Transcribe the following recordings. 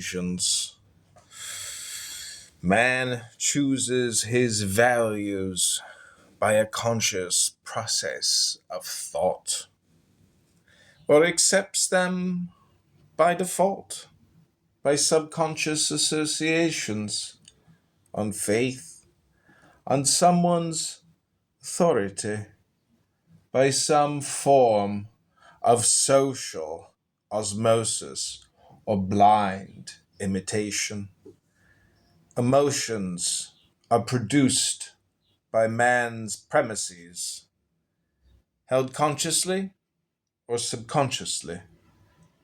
occasions. Man chooses his values by a conscious process of thought, or accepts them by default, by subconscious associations, on faith, on someone's authority, by some form of social osmosis or blind imitation. Emotions are produced by man's premises, held consciously or subconsciously,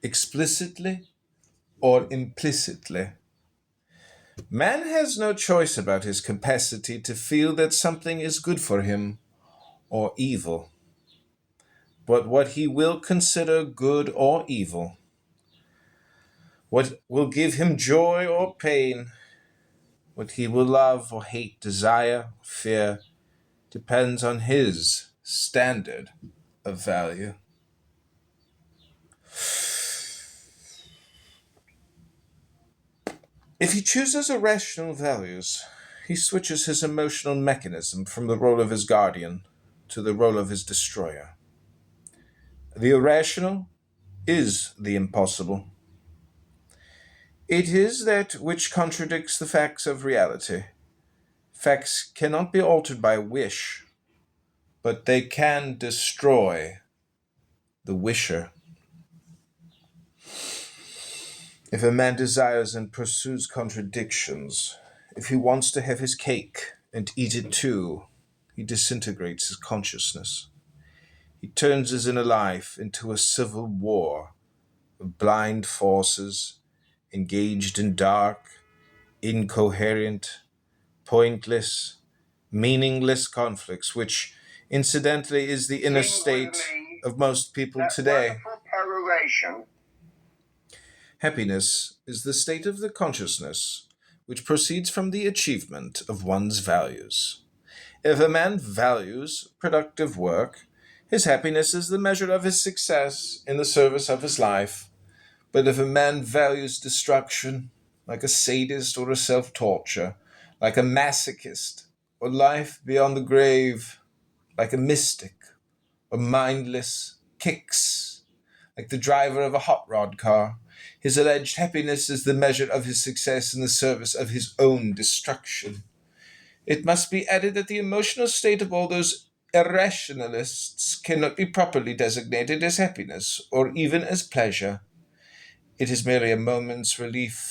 explicitly or implicitly. Man has no choice about his capacity to feel that something is good for him or evil, but what he will consider good or evil, what will give him joy or pain, what he will love or hate, desire, or fear, depends on his standard of value. If he chooses irrational values, he switches his emotional mechanism from the role of his guardian to the role of his destroyer. The irrational is the impossible. It is that which contradicts the facts of reality. Facts cannot be altered by wish, but they can destroy the wisher. If a man desires and pursues contradictions, if he wants to have his cake and eat it too, he disintegrates his consciousness. He turns his inner life into a civil war of blind forces, engaged in dark, incoherent, pointless, meaningless conflicts, which incidentally is the inner state of most people today. Happiness is the state of the consciousness which proceeds from the achievement of one's values. If a man values productive work, his happiness is the measure of his success in the service of his life. But if a man values destruction, like a sadist or a self-torture, like a masochist, or life beyond the grave, like a mystic, or mindless kicks, like the driver of a hot rod car, his alleged happiness is the measure of his success in the service of his own destruction. It must be added that the emotional state of all those irrationalists cannot be properly designated as happiness or even as pleasure. It is merely a moment's relief